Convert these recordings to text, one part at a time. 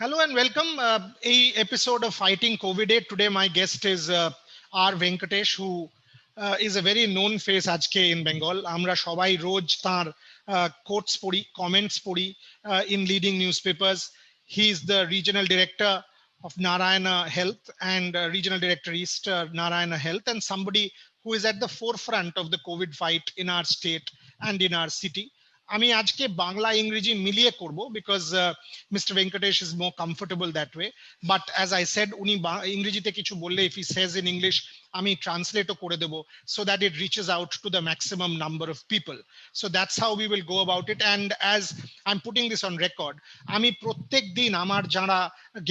Hello and welcome. A episode of Fighting COVID. Today, my guest is R. Venkatesh, who is a very known face আজকে in Bengal. আমরা সবাই রোজ তার quotes পড়ি, comments পড়ি in leading newspapers. He is the regional director of Narayana Health and regional director East Narayana Health, and somebody who is at the forefront of the COVID fight in our state and in our city. আমি আজকে বাংলা ইংরেজি মিলিয়ে করব because mister Venkatesh is more comfortable that way but as I said উনি ইংরেজিতে কিছু বললে if he says in English আমি ট্রান্সলেটও করে দেবো so that it reaches out to the maximum number of people so that's how we will go about it and as I am putting this on record আমি প্রত্যেক দিন আমার যারা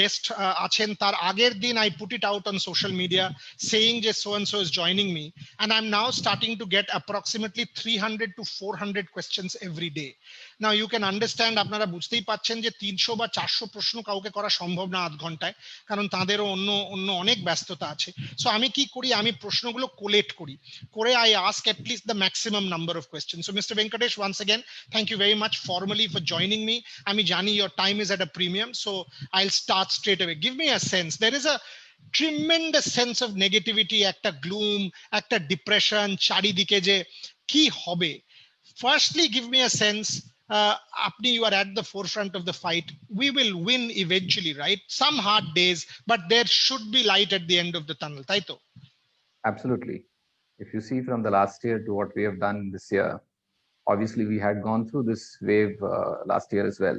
guest আছেন তার আগের দিন I put it out on social media saying যে so and so is joining me and I'm now starting to get approximately 300 to 400 questions every day. Now you can understand আপনারা বুঝতেই পাচ্ছেন যে 300 বা 400 প্রশ্ন কাউকে করা সম্ভব না আধ ঘন্টায় কারণ তাদেরও অন্য অন্য অনেক ব্যস্ততা আছে সো আমি কি করি আমি প্রশ্নগুলো কোলেক্ট করি করে I ask at least the maximum number of questions. So Mr. Venkatesh, once again thank you very much formally for joining me. আমি জানি your time is at a premium, so I'll start straight away. Give me a sense. There is a tremendous sense of negativity, একটা gloom, একটা depression চারিদিকে যে কি হবে. Firstly, give me a sense. Apni, you are at the forefront of the fight. We will win eventually, right? Some hard days, but there should be light at the end of the tunnel. Taito. Absolutely. If you see from the last year to what we have done this year, obviously we had gone through this wave last year as well.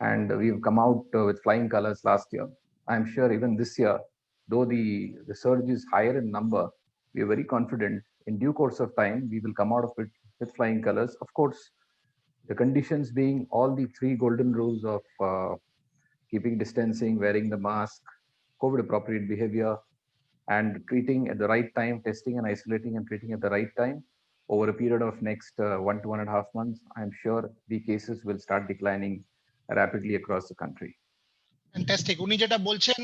And we've come out with flying colors last year. I'm sure even this year, though the surge is higher in number, we are very confident in due course of time, we will come out of it with flying colors. Of course, the conditions being all the three golden rules of keeping distancing, wearing the mask, COVID appropriate behavior, and treating at the right time, testing and isolating and treating at the right time over a period of next 1 to 1.5 months, I'm sure the cases will start declining rapidly across the country. Fantastic উনি যেটা বলছেন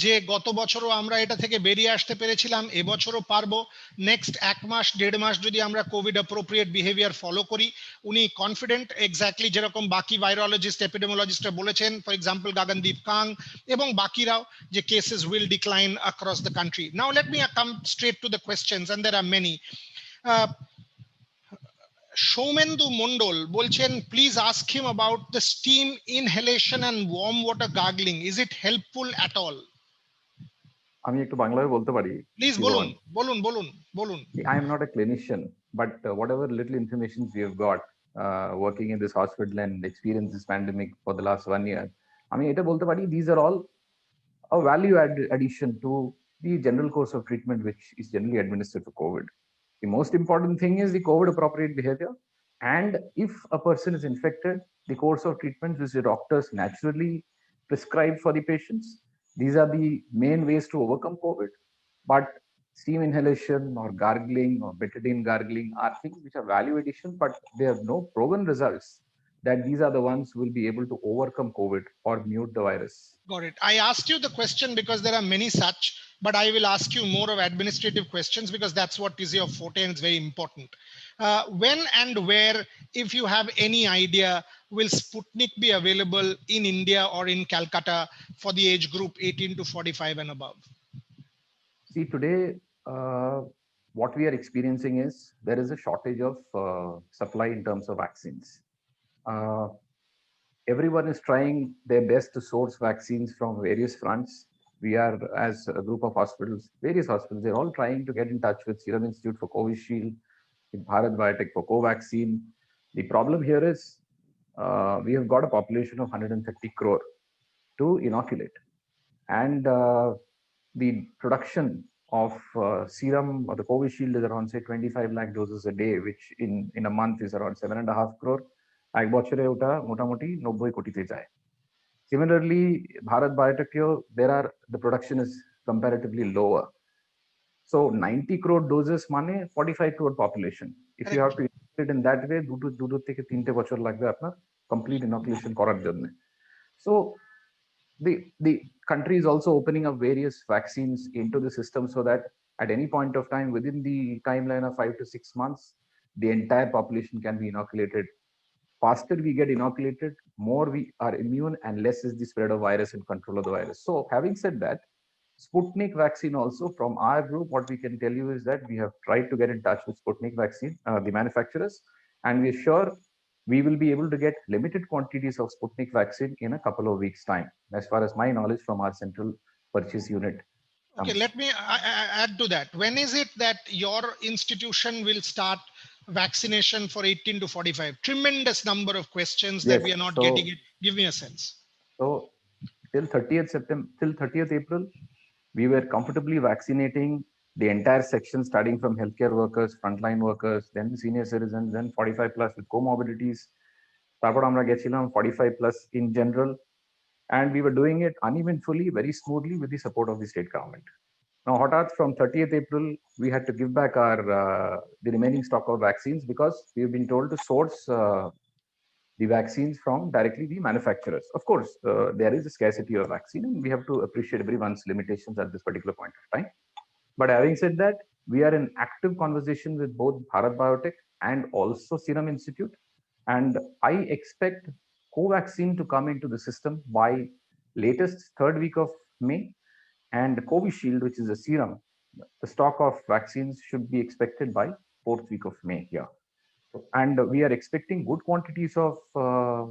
যে গত বছরও আমরা এটা থেকে বেরিয়ে আসতে পেরেছিলাম এবছরও পারবো নেক্সট এক মাস দেড় মাস যদি আমরা কোভিড অ্যাপ্রোপ্রিয়েট বিহেভিয়ার ফলো করি উনি কনফিডেন্ট এক্স্যাক্টলি যেরকম বাকি ভাইরোলজিস্ট এপিডেমোলজিস্টরা বলেছেন ফর এক্সাম্পল গগনদীপ কাং এবং বাকিরাও যে cases will decline across the country now let me come straight to the questions and there are many Soumendu Mondal বলছেন please ask him about the steam inhalation and warm water gargling is it helpful at all আমি একটু বাংলায় বলতে পারি please বলুন বলুন বলুন বলুন I am not a clinician but whatever little information we have got working in this hospital and experience this pandemic for the last 1 year আমি এটা বলতে পারি these are all a value addition to the general course of treatment which is generally administered for COVID. The most important thing is the COVID appropriate behavior. And if a person is infected, the course of treatment which the doctors naturally prescribe for the patients, these are the main ways to overcome COVID. But steam inhalation or gargling or betadine gargling are things which are value addition, but they have no proven results that these are the ones who will be able to overcome COVID or mute the virus. Got it. I asked you the question because there are many such, but I will ask you more of administrative questions because that's what is your forte and it's very important. When and where, if you have any idea, will Sputnik be available in India or in Calcutta for the age group 18 to 45 and above? See, today, what we are experiencing is there is a shortage of supply in terms of vaccines. Everyone is trying their best to source vaccines from various fronts. We are, as a group of hospitals, various hospitals, they're all trying to get in touch with Serum Institute for Covishield, with Bharat Biotech for Covaxin. The problem here is we have got a population of 130 crore to inoculate. And the production of serum or the Covishield is around, say, 25 lakh doses a day, which in a month is around 7.5 crore. এক বছরে ওটা মোটামুটি 90 কোটিতে যায় similarly Bharat Biotech the production is comparatively lower so 90 crore doses মানে 45 crore population if you have to inoculate in that way দুটো থেকে তিনটে বছর লাগবে আপনার complete inoculation করার জন্য so the country is also opening up various vaccines into the system so that at any point of time within the timeline of 5 to 6 months the entire population can be inoculated faster we get inoculated, more we are immune and less is the spread of virus and control of the virus. So having said that, Sputnik vaccine also from our group, what we can tell you is that we have tried to get in touch with Sputnik vaccine, the manufacturers, and we're sure we will be able to get limited quantities of Sputnik vaccine in a couple of weeks' time, as far as my knowledge from our central purchase unit. Okay, let me add to that. When is it that your institution will start vaccination for 18 to 45? Tremendous number of questions that Yes, we are not so, getting it. Give me a sense. So till 30th September, till 30th April, we were comfortably vaccinating the entire section, starting from healthcare workers, frontline workers, then the senior citizens, then 45 plus with comorbidities. তারপর আমরা গেছিলাম 45 plus in general, and we were doing it uneventfully, very smoothly with the support of the state government. Now, হঠাৎ from 30th April, we had to give back our the remaining stock of vaccines because we've been told to source the vaccines from directly the manufacturers. Of course, there is a scarcity of vaccine, and we have to appreciate everyone's limitations at this particular point of time. But having said that, we are in active conversation with both Bharat Biotech and also Serum Institute, and I expect Covaxin to come into the system by latest third week of May, and Covishield, which is a serum, the stock of vaccines should be expected by fourth week of May here. And we are expecting good quantities of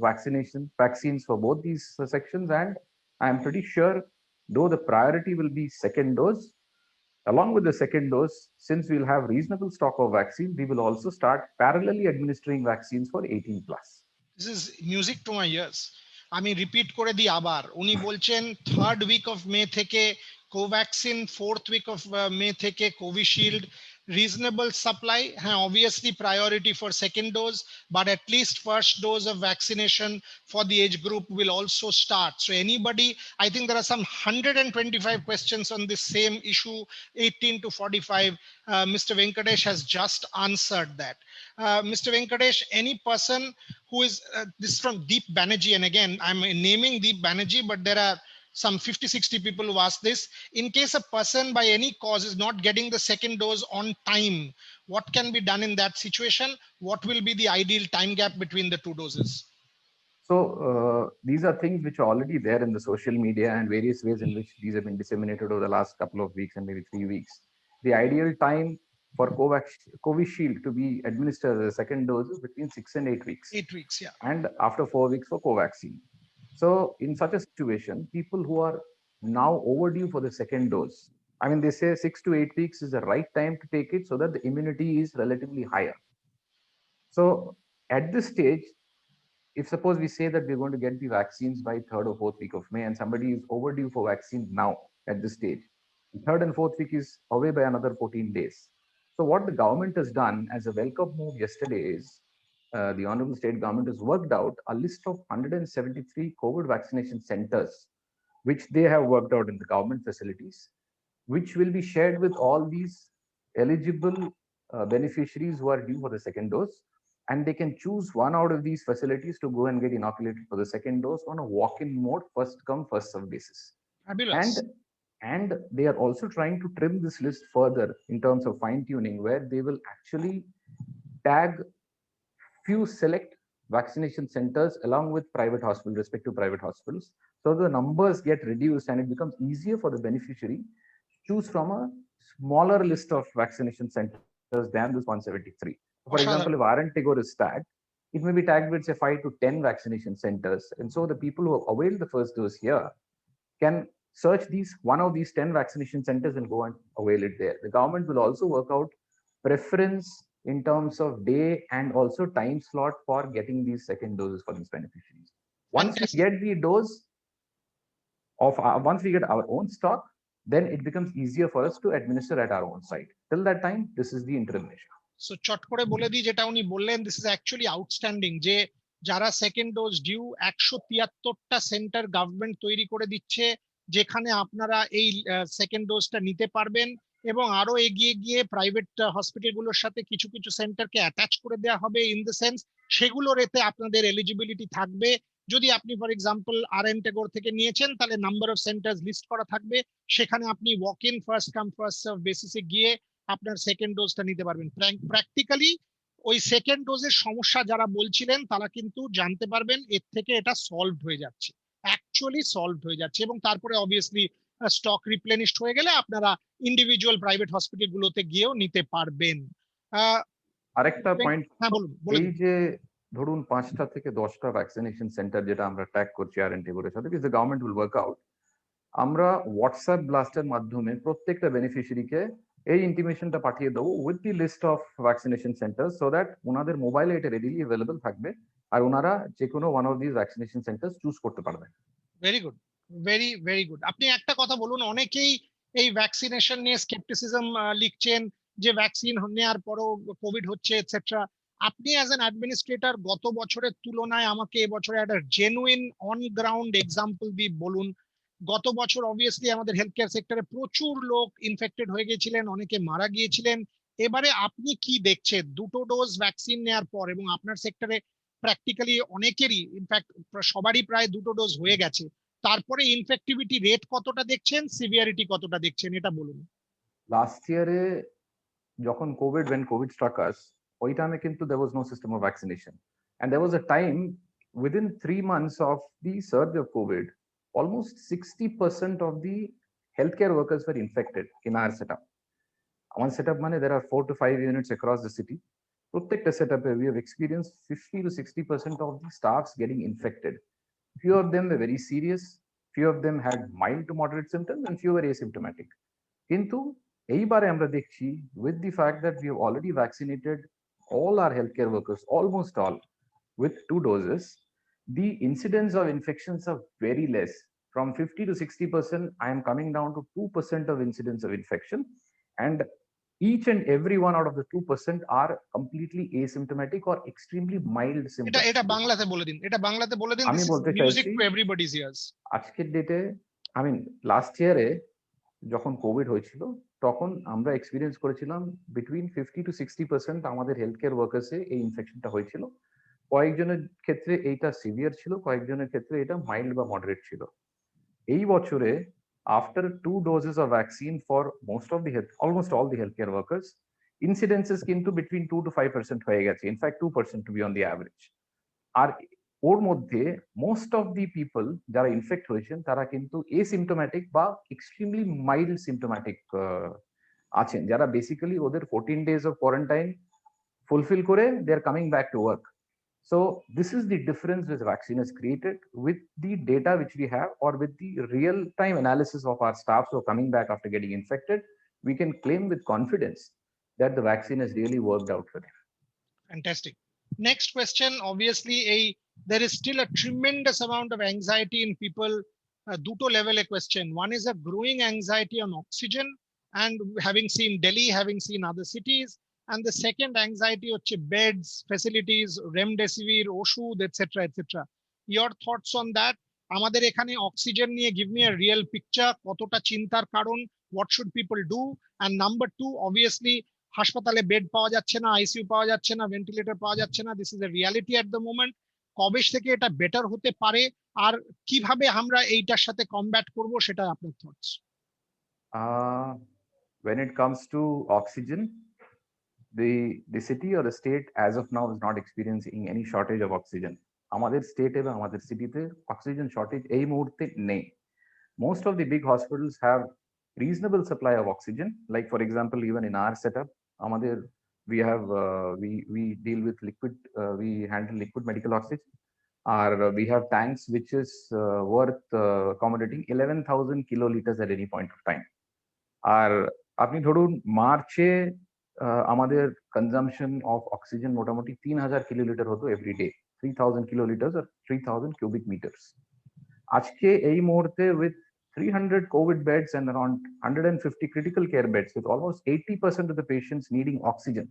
vaccines for both these sections. And I'm pretty sure, though the priority will be second dose, along with the second dose, since we'll have reasonable stock of vaccine, we will also start parallelly administering vaccines for 18 plus. This is music to my ears. আমি repeat করে দিই আবার, উনি বলছেন third week of May থেকে Covaxin, fourth week of May থেকে Covishield, reasonable supply. Obviously priority for second dose, but at least first dose of vaccination for the age group will also start. So anybody, I think there are some 125 questions on this same issue, 18 to 45. Mr. Venkatesh has just answered that. Mr. Venkatesh, any person who is, this is from Deep Banerjee, and again, I'm naming Deep Banerjee, but there are some 50-60 people who ask this. In case a person by any cause is not getting the second dose on time, what can be done in that situation? What will be the ideal time gap between the two doses? So these are things which are already there in the social media and various ways in which these have been disseminated over the last couple of weeks and maybe 3 weeks. The ideal time for Covishield to be administered as a second dose is between 6 and 8 weeks. 8 weeks, yeah. And after 4 weeks for Covaxin. So in such a situation, people who are now overdue for the second dose, I mean, they say 6 to 8 weeks is the right time to take it so that the immunity is relatively higher. So at this stage, if suppose we say that we're going to get the vaccines by third or fourth week of May, and somebody is overdue for vaccine now at this stage, the third and fourth week is away by another 14 days. So what the government has done as a welcome move yesterday is, the Honorable State Government has worked out a list of 173 COVID vaccination centers, which they have worked out in the government facilities, which will be shared with all these eligible beneficiaries who are due for the second dose. And they can choose one out of these facilities to go and get inoculated for the second dose on a walk-in mode, first come, first serve basis. Fabulous. And they are also trying to trim this list further in terms of fine-tuning, where they will actually tag few select vaccination centers along with private hospitals, respective private hospitals, so the numbers get reduced and it becomes easier for the beneficiary to choose from a smaller list of vaccination centers than this 173. For example, if RN-Tagore is tagged, it may be tagged with say 5 to 10 vaccination centers, and so the people who have availed the first dose here can search one of these 10 vaccination centers and go and avail it there. The government will also work out preference in terms of day and also time slot for getting these second doses for these beneficiaries. Once we get the dose of once we get our own stock, then it becomes easier for us to administer at our own site. Till that time, this is the interim measure. So চট করে বলে দিই যেটা উনি বললেন, this is actually outstanding, যে যারা second dose due 173টা সেন্টার গভর্নমেন্ট তৈরি করে দিচ্ছে, যেখানে আপনারা এই সেকেন্ড ডোজটা নিতে পারবেন, এবং আরো এগিয়ে গিয়ে প্রাইভেট হসপিটালগুলোর সাথে কিছু কিছু সেন্টারকে অ্যাটাচ করে দেওয়া হবে, ইন দ্য সেন্স সেগুলোর এতে আপনাদের এলিজিবিলিটি থাকবে। যদি আপনি ফর এক্সাম্পল RN-Tagore থেকে নিয়েছেন, তাহলে নাম্বার অফ সেন্টার্স লিস্ট করা থাকবে, সেখানে আপনি walk in first come first serve বেসিসে গিয়ে আপনার সেকেন্ড ডোজটা নিতে পারবেন। প্র্যাকটিক্যালি ওই সেকেন্ড ডোজের সমস্যা যারা বলছিলেন তারা কিন্তু জানতে পারবেন এর থেকে এটা সলভ হয়ে যাচ্ছে, অ্যাকচুয়ালি সলভ হয়ে যাচ্ছে, এবং তারপরে অবভিয়াসলি স্টক রিপ্লেনিশড হয়ে গেলে আপনারা ইন্ডিভিজুয়াল প্রাইভেট হসপিটাল গুলোতে গিয়েও নিতে পারবেন। আহ, আরেকটা পয়েন্ট, হ্যাঁ বলুন, বলে এই দিন। যে ধরুন 5টা থেকে 10টা ভ্যাকসিনেশন সেন্টার যেটা আমরা ট্র্যাক করছি আর এন টেবলের সাথে, the government will work out, আমরা হোয়াটসঅ্যাপ ব্লাস্টের মাধ্যমে প্রত্যেকটা বেনিফিশিয়ারিকে এই ইন্টিমেশনটা পাঠিয়ে দেবো with the list of vaccination centre, so that ওনাদের মোবাইলে এটা রেডিলি অ্যাভেলেবল থাকবে আর ওনারা যে কোনো one of this vaccination centre choose করতে পারবেন। Very good, very very good. আপনি একটা কথা বলুন, অনেকেই এই ভ্যাকসিনেশন নিয়ে স্কেপটিসিজম লিখছেন যে ভ্যাকসিন নেওয়ার পরও কোভিড হচ্ছে এটসেট্রা। আপনি অ্যাজ অ্যান অ্যাডমিনিস্ট্রেটর গত বছরের তুলনায় আমাকে এবছরে একটা জেনুইন অন গ্রাউন্ড এক্সাম্পল দিয়ে বলুন। গত বছর অবভিয়াসলি আমাদের হেলথ কেয়ার সেক্টরে প্রচুর লোক ইনফেক্টেড হয়ে গেছিলেন, অনেকে মারা গিয়েছিলেন। এবারে আপনি কি দেখছেন দুটো ডোজ ভ্যাকসিন নেওয়ার পর, এবং আপনার সেক্টরে প্র্যাকটিক্যালি অনেকেরই ইনফ্যাক্ট সবারই প্রায় দুটো ডোজ হয়ে গেছে, তারপরে ইনফেক্টিভিটি রেট কতটা দেখছেন, সিভিয়ারিটি কতটা দেখছেন, এটা বলুন। লাস্ট ইয়ারে যখন Covid, when COVID struck us, ওই টাইমে কিন্তু there was no system of vaccination, and there was a time within 3 months of the surge of COVID, almost 60% of the healthcare workers were infected in our setup. Our setup মানে there are 4 to 5 units across the city. প্রত্যেকটা সেটআপে we have experienced 50 to 60% of the staffs getting infected. Few of them were very serious, few of them had mild to moderate symptoms, and few were asymptomatic. কিন্তু এইবারে আমরা দেখছি with the fact that we have already vaccinated all our healthcare workers, almost all, with 2 doses, the incidence of infections are very less. From 50 to 60%, I am coming down to 2% of incidence of infection, and each and every one out of the 2% are completely asymptomatic or extremely mild এটা symptoms. এটা বাংলাতে বলে দিন, এটা বাংলাতে বলে দিন, আমি দিস ইজ বলতে মিউজিক চাইছি টু এভরিবডিজ ইয়ার্স। আজকের ডেটে, আই মিন লাস্ট ইয়ারে যখন কোভিড হয়েছিল তখন আমরা এক্সপিরিয়েন্স করেছিলাম বিটুইন 50 to 60% আমাদের হেলথ কেয়ার ওয়ার্কার্সে এই ইনফেকশনটা হয়েছিল। কয়েকজনের ক্ষেত্রে এইটা সিভিয়ার ছিল, কয়েকজনের ক্ষেত্রে এটা মাইল্ড বা মডারেট ছিল। এই বছরে after 2 doses of vaccine for most of the health, almost all the healthcare workers, incidences কিন্তু between 2 to 5% হয়ে গেছে, in fact 2% to be on the average। আর ওর মধ্যে মোস্ট অফ দি পিপল যারা ইনফেক্ট হয়েছেন তারা কিন্তু এসিমটোম্যাটিক বা এক্সট্রিমলি মাইল্ড সিমটোম্যাটিক আছেন, যারা বেসিক্যালি ওদের 14 days of quarantine ফুলফিল করে they are coming back to work. So this is the difference which vaccine has created with the data which we have, or with the real time analysis of our staff who are coming back after getting infected. We can claim with confidence that the vaccine has really worked out for them. Fantastic. Next question, obviously there is still a tremendous amount of anxiety in people. Duto level a question. One is a growing anxiety on oxygen, and having seen Delhi, having seen other cities, and the second anxiety হচ্ছে beds, facilities, remdesivir, oshud, etc., etc. Your thoughts on that? আমাদের এখানে oxygen নিয়ে give me a real picture, কতটা চিন্তার কারণ, what should people do? And number two, obviously হাসপাতালে bed পাওয়া যাচ্ছে না, আইসিইউ পাওয়া যাচ্ছে না, ভেন্টিলেটর পাওয়া যাচ্ছে না, this is a reality at the moment. কবে থেকে এটা বেটার হতে পারে, আর কিভাবে আমরা এইটার সাথে কমব্যাট করব, সেটা আপনার thoughts. When it comes to oxygen, the city or the state as of now is not experiencing any shortage of oxygen. আমাদের স্টেট এবং আমাদের সিটিতে অক্সিজেন শর্টেজ এই মুহূর্তে নেই। Most of the big hospitals have reasonable supply of oxygen. Like for example, even in our setup, আমাদের we have we deal with liquid, we handle liquid medical oxygen, or we have tanks which is worth accommodating 11,000 kiloliters at any point of time. আর আপনি ধরুন মার্চে আমাদের consumption of oxygen মোটামুটি 3,000 kilolitre হতো every day, 3,000 kiloliters or 3,000 cubic meters। আজকে এই মুহূর্তে with 300 COVID beds and around 150 critical care beds, with almost 80% of the patients needing oxygen,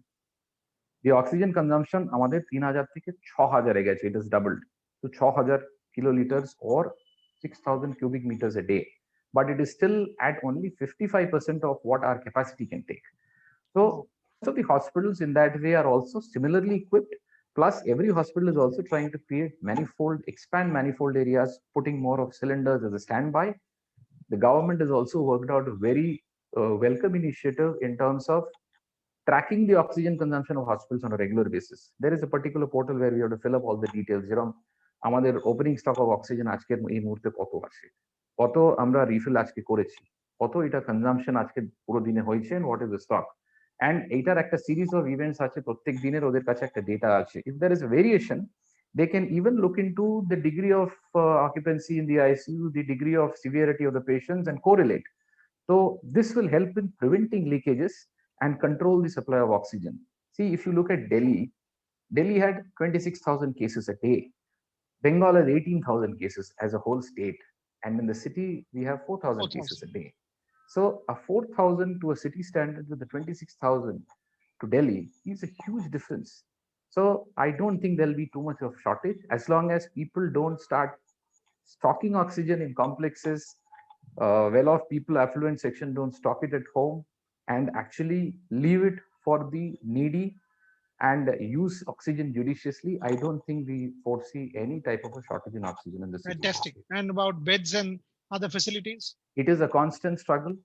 the oxygen consumption আমাদের 3,000 থেকে 6,000 এ গেছে, it has doubled to 6,000 kiloliters or 6,000 cubic meters a day, but it is still at only 55% of what our capacity can take. So the hospitals in that way are also similarly equipped. Plus, every hospital is also trying to create manifold, expand manifold areas, putting more of cylinders as a standby. The government has also worked out a very welcome initiative in terms of tracking the oxygen consumption of hospitals on a regular basis. There is a particular portal where we have to fill up all the details. আমাদের opening stock of oxygen আজকের এই মুহূর্তে কত আছে, কত আমরা refill আজকে করেছি, কত এটা কনজাম্পশন আজকে পুরো দিনে হয়েছে, what is the stock. And এইটার একটা সিরিজ অফ ইভেন্টস আছে, প্রত্যেক দিনের ওদের কাছে একটা ডেটা আছে। If there is variation, they can even look into the degree of occupancy in the ICU, the degree of severity of the patients, and correlate. So this will help in preventing leakages and control the supply of oxygen. See, if you look at Delhi, Delhi had 26,000 cases a day. Bengal has 18,000 cases as a whole state. And in the city, we have 4,000 cases a day. So a 4,000 to a city standard with the 26,000 to Delhi is a huge difference. So I don't think there'll be too much of shortage as long as people don't start stocking oxygen in complexes. Well-off people, affluent section, don't stock it at home and actually leave it for the needy and use oxygen judiciously. I don't think we foresee any type of a shortage in oxygen in the city. Fantastic. And about beds and other facilities? It is a constant struggle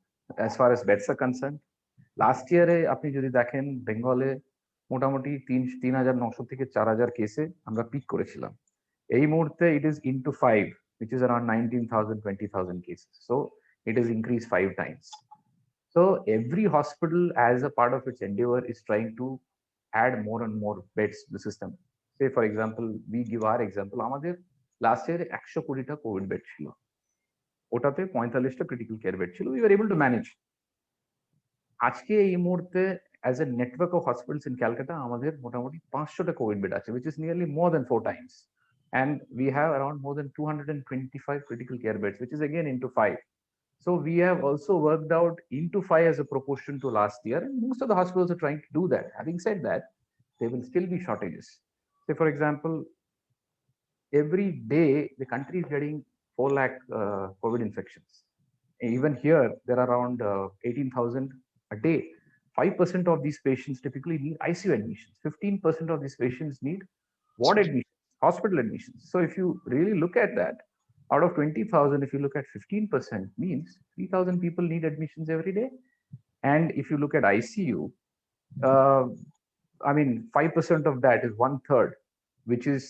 as far as beds are concerned. Last year, আপনি যদি দেখেন বেঙ্গলে মোটামুটি 3,900 থেকে 4,000 কেসে আমরা pick করেছিলাম। এই মুহূর্তে it is into 5, which is around 19,000, 20,000 cases. So it has increased 5 times. So every hospital, as a part of its endeavor, is trying to add more and more beds to the system. Say, for example, we give our example. আমাদের last year 100 কোটিটা Covid bed ছিল, ওটাতে 45টা critical care bed ছিল। We were able to manage. আজকে এই মুহূর্তে as a network of hospitals in Calcutta, আমাদের মোটামুটি 500টা কোভিড বেড আছে, which is nearly more than 4 times. And we have around more than 225 critical care beds, which is again into 5. So we have also worked out into 5 as a proportion to last year. And most of the hospitals are trying to do that. Having said that, there will still be shortages. Say, for example, every day the country is getting 4 lakh COVID infections. Even here, there are around 18,000 a day. 5% of these patients typically need ICU admissions. 15% of these patients need ward admissions, hospital admissions. So if you really look at that, out of 20,000, if you look at 15%, means 3,000 people need admissions every day. And if you look at ICU, I mean, 5% of that is 1/3, which is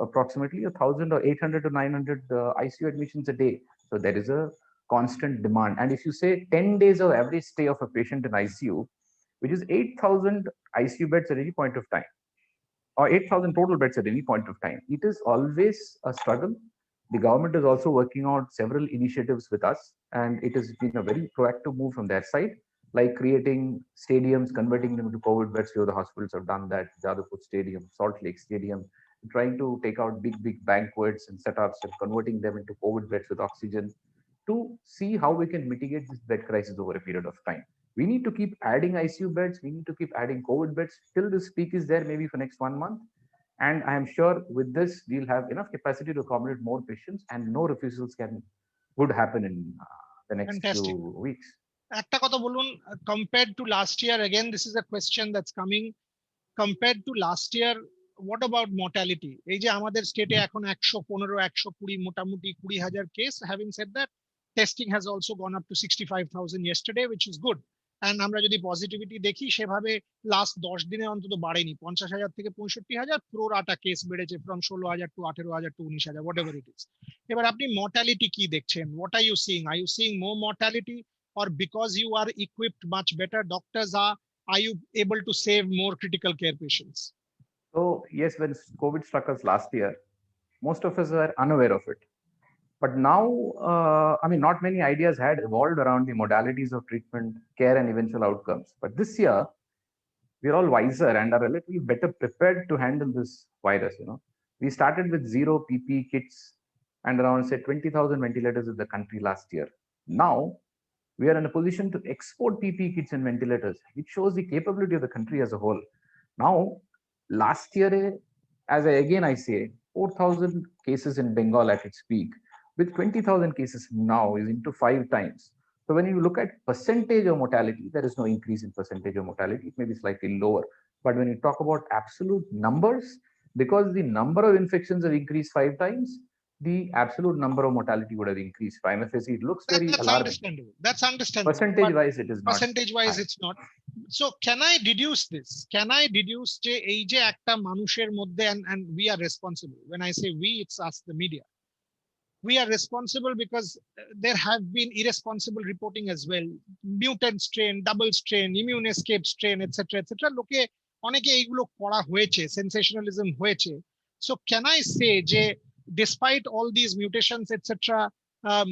approximately 1,000 or 800 to 900 ICU admissions a day. So there is a constant demand. And if you say 10 days of average stay of a patient in ICU, which is 8,000 ICU beds at any point of time, or 8,000 total beds at any point of time, it is always a struggle. The government is also working on several initiatives with us, and it has been a very proactive move from their side, like creating stadiums, converting them into COVID beds. Few of the hospitals have done that. Jadavpur Stadium, Salt Lake Stadium, trying to take out big banquets and setups and converting them into COVID beds with oxygen to see how we can mitigate this bed crisis over a period of time. We need to keep adding ICU beds. We need to keep adding COVID beds till this peak is there, maybe for next 1 month. And I am sure with this, we'll have enough capacity to accommodate more patients, and no refusals would happen in the next Fantastic. few weeks. একটা কথা বলুন, compared to last year, again, this is a question that's coming. Compared to last year, what about mortality? এই যে আমাদের স্টেটে এখন 115, 120 মোটামুটি 20,000 case. Having said that, testing has also gone up to 65,000 yesterday, which is good. And আমরা যদি positivity দেখি, সেভাবে লাস্ট 10 দিনে অন্তত বাড়েনি। 50,000 থেকে 65,000 প্রোরাটা কেস বেড়েছে, from 16,000 to 18,000 to 19,000, whatever it is. এবার আপনি মর্টালিটি কি দেখছেন? What are you seeing? Are you seeing more mortality, or because you are equipped much better, doctors are you able to save more critical care patients? So yes, when COVID struck us last year, most of us were unaware of it. But now, I mean, not many ideas had evolved around the modalities of treatment, care, and eventual outcomes. But this year, we're all wiser and are a little better prepared to handle this virus. We started with 0 PPE kits and around, say, 20,000 ventilators in the country last year. Now, we are in a position to export PPE kits and ventilators, which shows the capability of the country as a whole. Now, last year, as I say, 4,000 cases in Bengal at its peak, with 20,000 cases now, is into 5 times. So when you look at percentage of mortality, there is no increase in percentage of mortality. It may be slightly lower. But when you talk about absolute numbers, because the number of infections have increased 5 times, the absolute number of mortality would have increased. Prima facie, it looks very That's alarming. understandable. That's understandable. Percentage wise, it is not Percentage wise, high. it's not. So can I deduce this? Can I deduce যে এই যে একটা মানুষের মধ্যে, and we are responsible. When I say we, it's us, the media. We are responsible because there have been irresponsible reporting as well. Mutant strain, double strain, immune escape strain, etc., etc. লোকে অনেকে এইগুলো করা হয়েছে, sensationalism হয়েছে. So can I say যে despite all these mutations, etc.,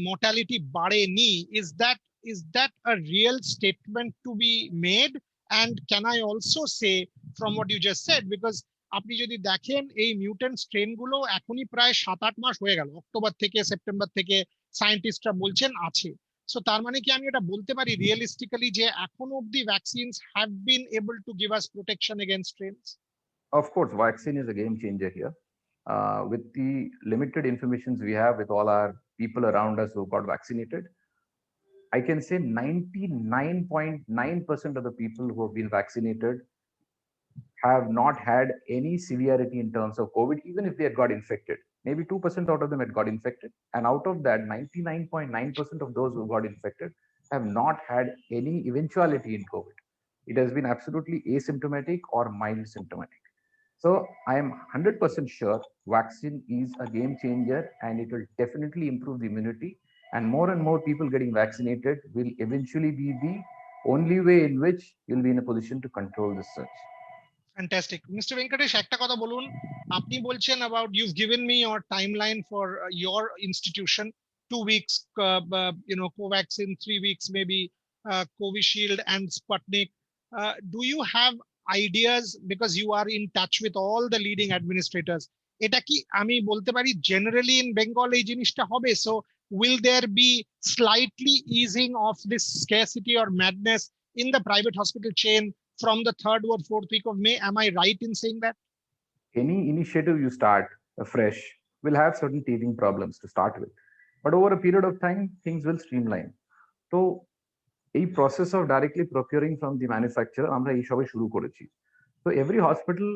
mortality বাড়েনি? Is that a real statement to be made? And can I also say from what you just said, because আপনি যদি দেখেন এই মিউটেন্ট স্ট্রেন গুলো এখনই প্রায় 7-8 মাস হয়ে গেল, অক্টোবর থেকে সেপ্টেম্বর থেকে সায়েন্টিস্টরা বলছেন আছে। সো তার মানে কি আমি এটা বলতে পারি রিয়েলিস্টিক্যালি যে এখনো অব্দি vaccines have been able to give us protection against strains? Of course, vaccine is a game changer here. With the limited information we have with all our people around us who got vaccinated, I can say 99.9% of the people who have been vaccinated have not had any severity in terms of COVID, even if they had got infected. Maybe 2% out of them had got infected. And out of that, 99.9% of those who got infected have not had any eventuality in COVID. It has been absolutely asymptomatic or mild symptomatic. So I am 100% sure vaccine is a game changer, and it will definitely improve the immunity. And more people getting vaccinated will eventually be the only way in which you'll be in a position to control this surge. Fantastic. Mr. Venkatesh, একটা কথা বলুন। আপনি বলছেন about you've given me your timeline for your institution, 2 weeks, Covaxin, 3 weeks, maybe Covishield and Sputnik. Do you have ideas, because you are in touch with all the leading administrators, এটা কি আমি বলতে পারি generally in Bengal এই জিনিসটা হবে? So will there be slightly easing of this scarcity or madness in the private hospital chain from the 3rd or 4th week of May? Am I right in saying that? Any initiative you start afresh will have certain teething problems to start with. But over a period of time, things will streamline. So, a process of directly procuring from the manufacturer, আমরা এই সবে শুরু করেছি. So every hospital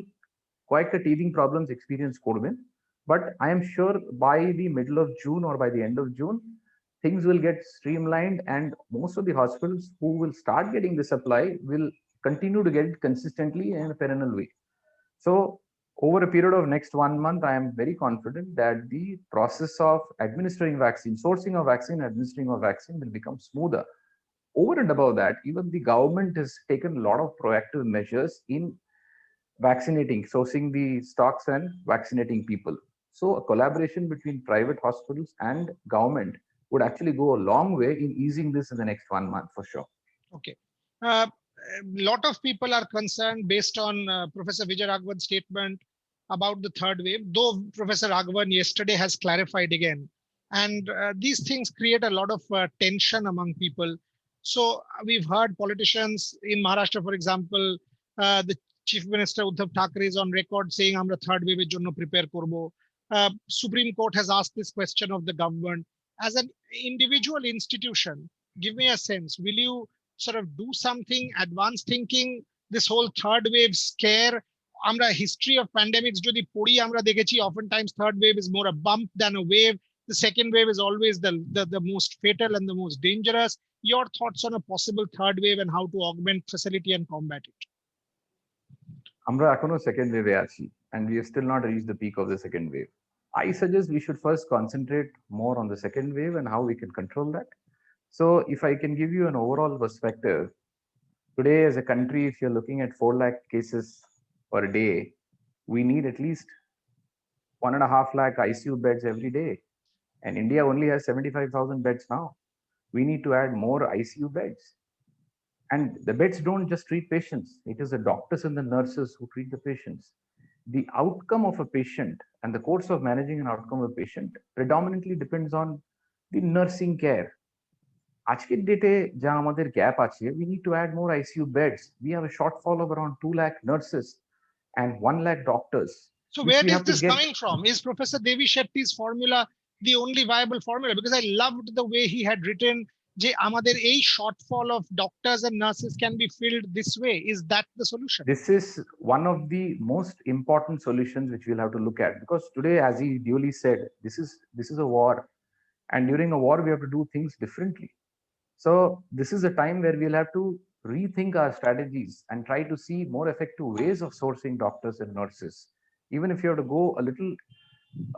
কয়েকটা teething problems experience করবেন. But I am sure by the middle of June or by the end of June, things will get streamlined, and most of the hospitals who will start getting the supply will continue to get it consistently in a perennial way. So over a period of next 1 month, I am very confident that the process of administering vaccine, sourcing of vaccine, administering of vaccine will become smoother. Over and above that, even the government has taken a lot of proactive measures in vaccinating, sourcing the stocks and vaccinating people. So a collaboration between private hospitals and government would actually go a long way in easing this in the next 1 month for sure. Okay. A lot of people are concerned based on Professor Vijay Raghavan's statement about the third wave, though Professor Raghavan yesterday has clarified again. And these things create a lot of tension among people. So we've heard politicians in Maharashtra, for example, the Chief Minister Uddhav Thackeray is on record saying, "Amra third wave jonno prepare korbo." Supreme Court has asked this question of the government. As an individual institution, give me a sense. Will you sort of do something, advanced thinking, this whole third wave scare? Amra history of pandemics jodi pori amra dekhechi, oftentimes third wave is more a bump than a wave. The second wave is always the most fatal and the most dangerous. Your thoughts on a possible third wave and how to augment facility and combat it? Amra echono second wave achi, and we have still not reached the peak of the second wave. I suggest we should first concentrate more on the second wave and how we can control that. So if I can give you an overall perspective, today as a country, if you're looking at 4 lakh cases per day, we need at least 1.5 lakh ICU beds every day. And India only has 75,000 beds now. We need to add more ICU beds. And the beds don't just treat patients. It is the doctors and the nurses who treat the patients. The outcome of a patient and the course of managing an outcome of a patient predominantly depends on the nursing care. আজকের ডেটে যা আমাদের gap আছে, we need to add more ICU beds. We have a shortfall of around 2 lakh nurses and 1 lakh doctors. So where is this coming from? Is Professor Devi Shetty's formula the only viable formula? Because I loved the way he had written যে আমাদের এই shortfall of doctors and nurses can be filled this way? Is that the solution? This is one of the most important solutions which we'll have to look at, because today, as he duly said, this is a war, and during a war we have to do things differently. So this is a time where we'll have to rethink our strategies and try to see more effective ways of sourcing doctors and nurses, even if you have to go a little,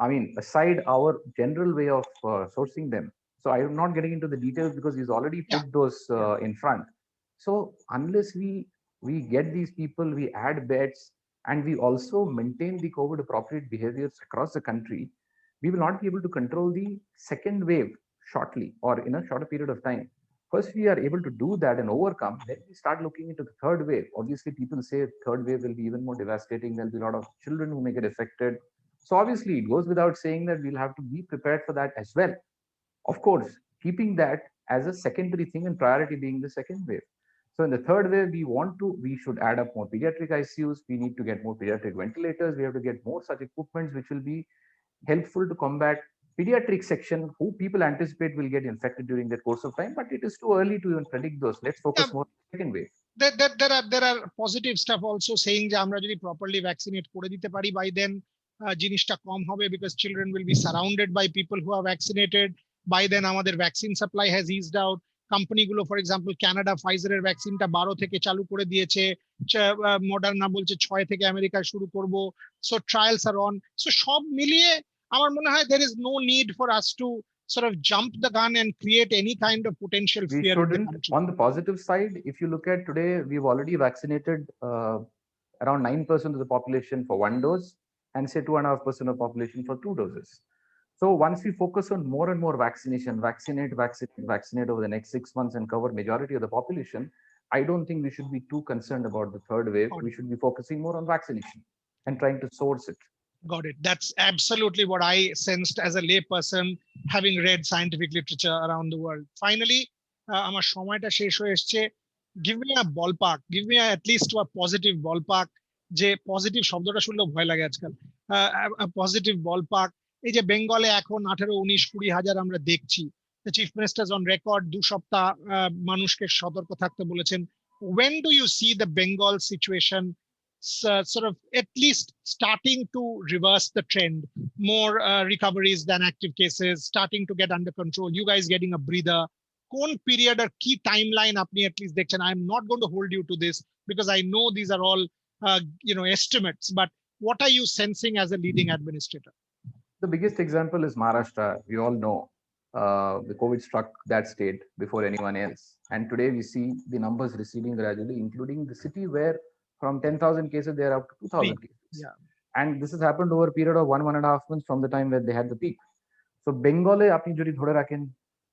I mean, aside our general way of sourcing them. So I am not getting into the details because he's already Yeah. put those in front. So unless we get these people, we add beds, and we also maintain the COVID appropriate behaviors across the country, we will not be able to control the second wave shortly or in a shorter period of time. First, we are able to do that and overcome. Then we start looking into the third wave. Obviously, people say third wave will be even more devastating. There'll be a lot of children who may get affected. So obviously, it goes without saying that we'll have to be prepared for that as well. Of course, keeping that as a secondary thing and priority being the second wave. So in the third wave, we should add up more pediatric ICUs. We need to get more pediatric ventilators. We have to get more such equipments which will be helpful to combat pediatric section who people anticipate will get infected during the course of time. But it is too early to even predict those. Let's Yeah, focus more on the second wave. there are positive stuff also saying যে আমরা যদি properly vaccinate করে দিতে পারি, by then জিনিসটা কম হবে because children will be surrounded by people who are vaccinated. By then আমাদের vaccine supply has eased out. কোম্পানিগুলো ফর এক্সাম্পল কানাডা ফাইজারের ভ্যাকসিনটা 12 থেকে চালু করে দিয়েছে, মডার্না বলছে 6 থেকে আমেরিকায় শুরু করব। So trials are on. So সব মিলিয়ে আমার মনে হয় there is no need for us to sort of jump the gun and create any kind of potential We fear in the shouldn't. country. On the positive side, if you look at today, we've already vaccinated around 9% of the population for one dose, and say 2.5% of population for two doses. So once we focus on more and more vaccination, vaccinate over the next 6 months and cover majority of the population, I don't think we should be too concerned about the third wave. We should be focusing more on vaccination and trying to source it. Got it. That's absolutely what I sensed as a layperson, having read scientific literature around the world. Finally, আমার সময়টা শেষ হয়ে এসছে। Give me a ballpark. Give me at least a positive ballpark. যে positive শব্দটা শুনলেও ভয় লাগে আজকাল। পজিটিভ বলপার্ক, এই যে বেঙ্গলে এখন 18, 19, 20 হাজার আমরা দেখছি। The chief minister is on record 2 সপ্তাহ মানুষকে সতর্ক থাকতে বলেছেন। When do you see the Bengal situation sort of at least starting to reverse the trend? More recoveries than active cases, starting to get under control, you guys getting a breather? কোন period or key timeline আপনি at least দেখছেন? I'm not going to hold you to this because I know these are all estimates, but what are you sensing as a leading administrator? The biggest example is Maharashtra. We all know the COVID struck that state before anyone else. And today we see the numbers receding gradually, including the city where from 10,000 cases, they are up to 2,000 cases. Yeah. And this has happened over a period of 1.5 months from the time where they had the peak. So Bengal, apni jodi dhore rakhen,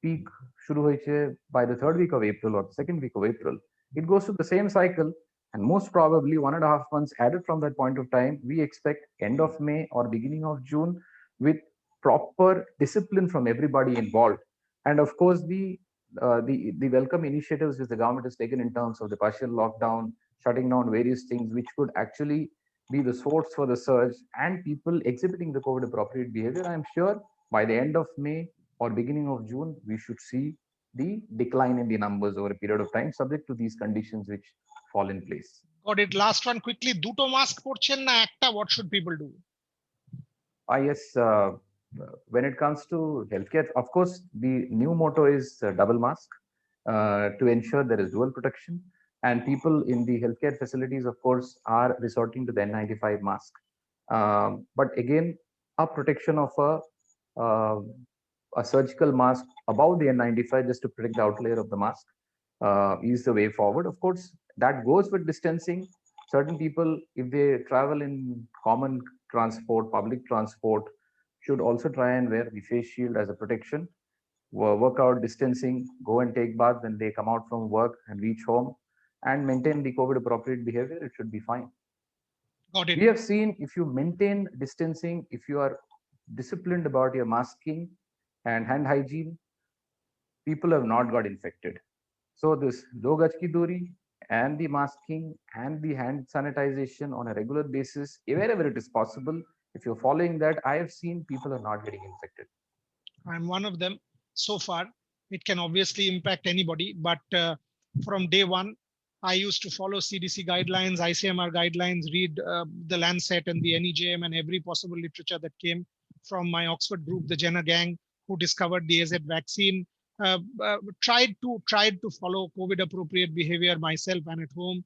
peak shuru hoyeche by the third week of April or the second week of April. It goes through the same cycle, and most probably 1.5 months added from that point of time. We expect end of May or beginning of June, with proper discipline from everybody involved, and of course the welcome initiatives which the government has taken in terms of the partial lockdown, shutting down various things, which could actually be the source for the surge and people exhibiting the COVID appropriate behavior. I'm sure by the end of May or beginning of June, we should see the decline in the numbers over a period of time, subject to these conditions which fall in place. Got it. Last one quickly. দুটো mask পরছেন না একটা? What should people do? Yes, when it comes to healthcare, of course, the new motto is double mask to ensure there is dual protection. And people in the healthcare facilities, of course, are resorting to the N95 mask. But again, a protection of a surgical mask above the N95 just to protect the outer layer of the mask is the way forward. Of course, that goes with distancing. Certain people, if they travel in common transport, public transport, should also try and wear the face shield as a protection, work out distancing, go and take bath when they come out from work and reach home, and maintain the COVID appropriate behavior. It should be fine. Got it. We have seen if you maintain distancing, if you are disciplined about your masking and hand hygiene, people have not got infected. So this 2 gaj ki duri and the masking and the hand sanitization on a regular basis, wherever it is possible, if you're following that, I have seen people are not getting infected. I'm one of them so far. It can obviously impact anybody, but from day one, I used to follow CDC guidelines, ICMR guidelines, read the Lancet and the NEJM and every possible literature that came from my Oxford group, the Jenner gang, who discovered the AZ vaccine. Tried to follow COVID appropriate behavior myself and at home.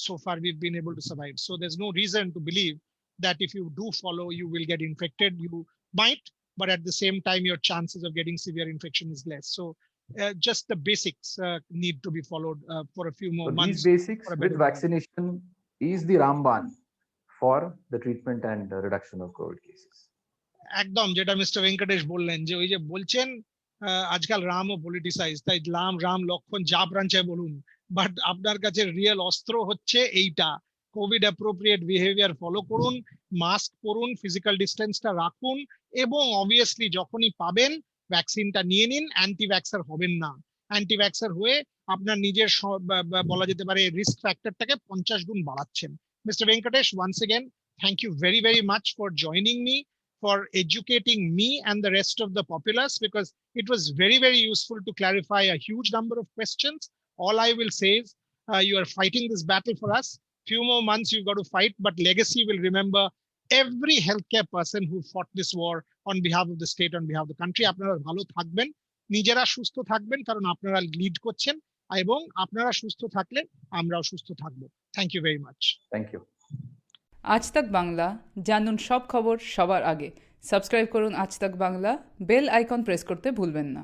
So far, we've been able to survive. So there's no reason to believe that if you do follow, you will get infected. You might, but at the same time, your chances of getting severe infection is less. So just the basics need to be followed for a few more months. These basics with vaccination is the Ramban for the treatment and reduction of COVID cases. একদম যেটা mister Venkatesh বললেন যে ওই যে বলছেন আজকাল রামও politicise, তাই রাম লক্ষণ যা প্রাঞ্চে বলুন, বাট আপনার কাছে রিয়েল অস্ত্র হচ্ছে এইটা। কোভিড অ্যাপ্রোপ্রিয়েট বিহেভিয়ার ফলো করুন, মাস্ক পরুন, ফিজিক্যাল ডিস্টেন্সটা রাখুন, এবং অবভিয়াসলি যখনই পাবেন ভ্যাকসিনটা নিয়ে নিন। অ্যান্টি ভ্যাক্সার হবেন না। অ্যান্টি ভ্যাক্সার হয়ে আপনার নিজের বলা যেতে পারে রিস্ক ফ্যাক্টরটাকে 50 গুণ বাড়াচ্ছেন। Mister Venkatesh, once again thank you very, very much for joining me, for educating me and the rest of the populace, because it was very, very useful to clarify a huge number of questions. All I will say is you are fighting this battle for us. Few more months you've got to fight, but legacy will remember every healthcare person who fought this war on behalf of the state, on behalf of the country. আপনারা ভালো থাকবেন, নিজেরা সুস্থ থাকবেন, কারণ আপনারা lead করছেন, এবং আপনারা সুস্থ থাকলে আমরাও সুস্থ থাকবো। Thank you very much. Thank you. Aaj Tak Bangla, জানুন সব খবর সবার আগে। সাবস্ক্রাইব করুন আজ Tak Bangla, bell icon press করতে ভুলবেন না।